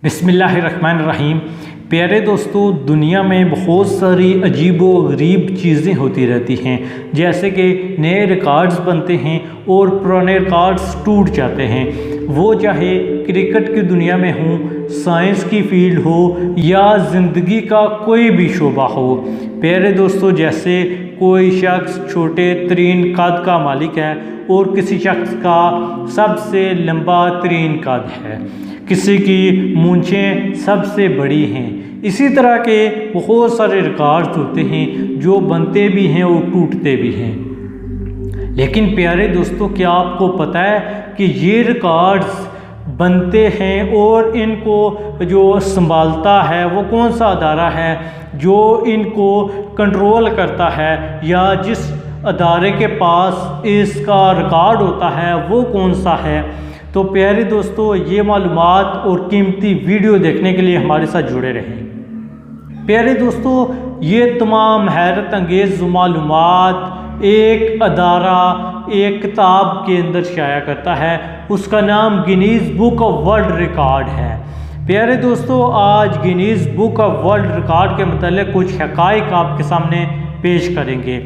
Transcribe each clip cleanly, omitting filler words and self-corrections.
बिस्मिल्लाहिर्रहमानिर्रहीम। प्यारे दोस्तों, दुनिया में बहुत सारी अजीबो गरीब चीज़ें होती रहती हैं, जैसे कि नए रिकॉर्ड्स बनते हैं और पुराने रिकॉर्ड्स टूट जाते हैं। वो चाहे क्रिकेट की दुनिया में हो, साइंस की फील्ड हो या ज़िंदगी का कोई भी शोबा हो। प्यारे दोस्तों, जैसे कोई शख्स छोटे तरीन कद का मालिक है और किसी शख्स का सबसे लंबा तरीन कद है, किसी की मूंछें सबसे बड़ी हैं। इसी तरह के बहुत सारे रिकॉर्ड्स होते हैं जो बनते भी हैं और टूटते भी हैं। लेकिन प्यारे दोस्तों, क्या आपको पता है कि ये रिकॉर्ड्स बनते हैं और इनको जो संभालता है वो कौन सा अदारा है, जो इनको कंट्रोल करता है, या जिस अदारे के पास इसका रिकॉर्ड होता है वो कौन सा है। तो प्यारे दोस्तों, ये मालूमात और कीमती वीडियो देखने के लिए हमारे साथ जुड़े रहें। प्यारे दोस्तों, ये तमाम हैरत अंगेज़ मालूमात एक अदारा एक किताब के अंदर शाया करता है। उसका नाम Guinness book of world record है। प्यारे दोस्तों, आज Guinness book of world record के मतलब कुछ हक़ाइक़ आपके सामने पेश करेंगे।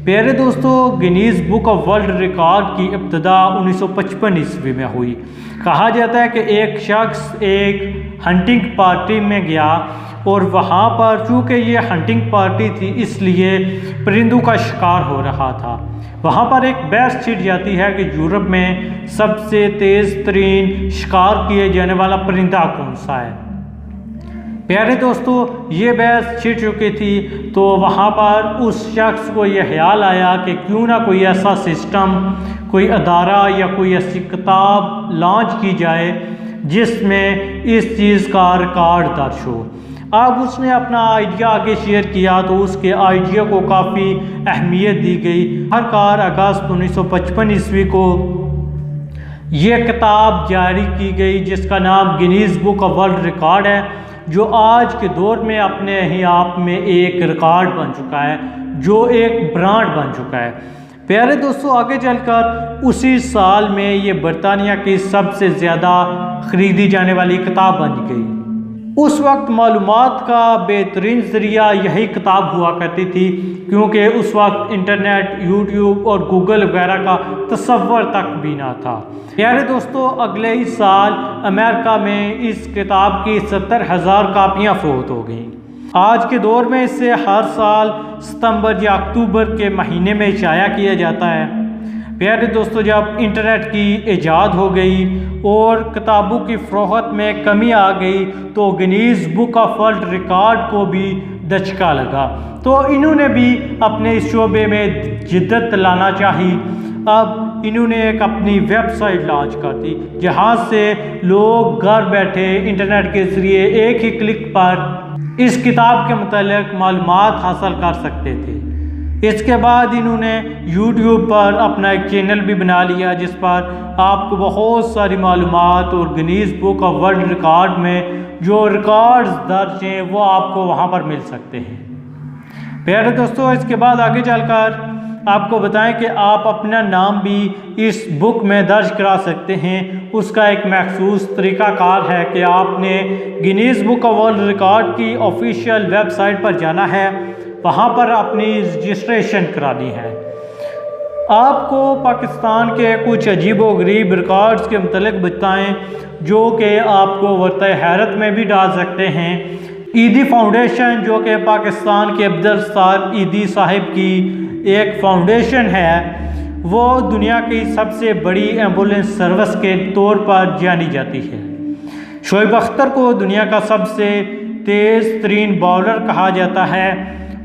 प्यारे दोस्तों, Guinness book of world record की इब्तिदा 1955 ईस्वी में हुई। कहा जाता है कि एक शख्स एक हंटिंग पार्टी में गया और वहाँ पर, चूँकि ये हंटिंग पार्टी थी इसलिए परिंदों का शिकार हो रहा था। वहाँ पर एक बहस छिड़ जाती है कि यूरोप में सबसे तेज़ तरीन शिकार किए जाने वाला परिंदा कौन सा है। प्यारे दोस्तों, ये बहस छिड़ चुकी थी, तो वहाँ पर उस शख्स को यह ख्याल आया कि क्यों ना कोई ऐसा सिस्टम, कोई अदारा या कोई ऐसी किताब लॉन्च की जाए जिसमें इस चीज़ का रिकॉर्ड दर्ज हो। अब उसने अपना आइडिया आगे शेयर किया तो उसके आइडिया को काफ़ी अहमियत दी गई। आखिरकार अगस्त 1955 ईस्वी को ये किताब जारी की गई जिसका नाम Guinness book of world record है, जो आज के दौर में अपने ही आप में एक रिकॉर्ड बन चुका है, जो एक ब्रांड बन चुका है। प्यारे दोस्तों, आगे चलकर उसी साल में ये बरतानिया की सबसे ज़्यादा ख़रीदी जाने वाली किताब बन गई। उस वक्त मालूमात का बेहतरीन ज़रिया यही किताब हुआ करती थी, क्योंकि उस वक्त इंटरनेट, यूट्यूब और गूगल वगैरह का तसव्वुर तक भी ना था। प्यारे दोस्तों, अगले ही साल अमेरिका में इस किताब की 70,000 कापियाँ फ़रोख्त हो गईं। आज के दौर में इसे हर साल सितंबर या अक्टूबर के महीने में शाया किया जाता है। प्यारे दोस्तों, जब इंटरनेट की ईजाद हो गई और किताबों की फ़रोख्त में कमी आ गई तो Guinness book of world record को भी दचका लगा। तो इन्होंने भी अपने इस शोबे में जिद्दत लाना चाहिए। अब इन्होंने एक अपनी वेबसाइट लॉन्च कर दी, जहाँ से लोग घर बैठे इंटरनेट के ज़रिए एक ही क्लिक पर इस किताब के मुतालिक मालूमात हासिल कर सकते थे। इसके बाद इन्होंने यूट्यूब पर अपना एक चैनल भी बना लिया जिस पर आपको बहुत सारी मालूमात और Guinness book of world record में जो रिकॉर्ड्स दर्ज हैं वो आपको वहां पर मिल सकते हैं। प्यारे दोस्तों, इसके बाद आगे चलकर आपको बताएं कि आप अपना नाम भी इस बुक में दर्ज करा सकते हैं। उसका एक मखसूस तरीक़ाकार है कि आपने Guinness book of world record की ऑफिशियल वेबसाइट पर जाना है, वहाँ पर अपनी रजिस्ट्रेशन करानी है। आपको पाकिस्तान के कुछ अजीबो गरीब रिकॉर्ड्स के मतलब बताएं जो कि आपको वर्त हैरत में भी डाल सकते हैं। ईदी फाउंडेशन, जो कि पाकिस्तान के अब्दुल सत्तार ईदी साहिब की एक फाउंडेशन है, वो दुनिया की सबसे बड़ी एम्बुलेंस सर्विस के तौर पर जानी जाती है। शोएब अख्तर को दुनिया का सबसे तेज़ तरीन बॉलर कहा जाता है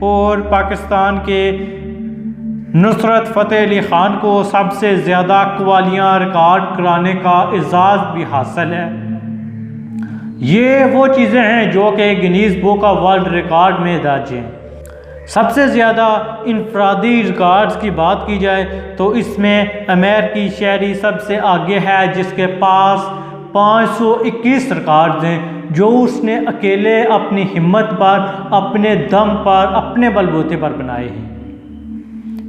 और पाकिस्तान के नुसरत फ़तेह अली ख़ान को सबसे ज़्यादा कवालियाँ रिकॉर्ड कराने का एजाज़ भी हासिल है। ये वो चीज़ें हैं जो कि Guinness book of world record में दर्ज हैं। सबसे ज़्यादा इनफरादी रिकॉर्ड्स की बात की जाए तो इसमें अमेरिकी शहरी सबसे आगे है, जिसके पास 521 रिकॉर्ड्स हैं, जो उसने अकेले अपनी हिम्मत पर, अपने दम पर, अपने बलबूते पर बनाए हैं।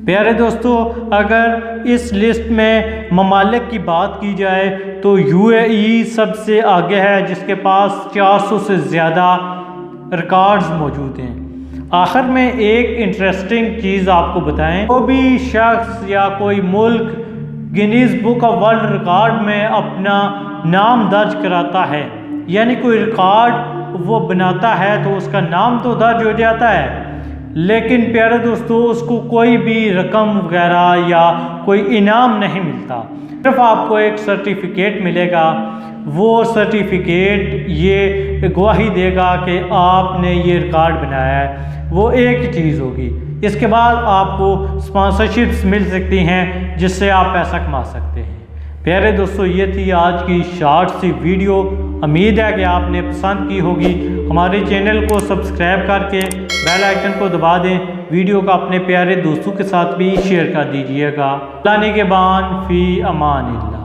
प्यारे दोस्तों, अगर इस लिस्ट में ममालिक की बात की जाए तो यूएई सबसे आगे है, जिसके पास 400 से ज़्यादा रिकॉर्ड्स मौजूद हैं। आखिर में एक इंटरेस्टिंग चीज़ आपको बताएं, कोई भी शख्स या कोई मुल्क Guinness book of world record में अपना नाम दर्ज कराता है, यानी कोई रिकॉर्ड वो बनाता है तो उसका नाम तो दर्ज हो जाता है, लेकिन प्यारे दोस्तों उसको कोई भी रकम वगैरह या कोई इनाम नहीं मिलता। सिर्फ आपको एक सर्टिफिकेट मिलेगा। वो सर्टिफिकेट ये गवाही देगा कि आपने ये रिकॉर्ड बनाया है। वो एक ही चीज़ होगी। इसके बाद आपको स्पॉन्सरशिप्स मिल सकती हैं जिससे आप पैसा कमा सकते हैं। प्यारे दोस्तों, ये थी आज की शॉर्ट सी वीडियो। उम्मीद है कि आपने पसंद की होगी। हमारे चैनल को सब्सक्राइब करके बेल आइकन को दबा दें। वीडियो को अपने प्यारे दोस्तों के साथ भी शेयर कर दीजिएगा। अल्लाह निगहबान, फी अमानिल्लाह।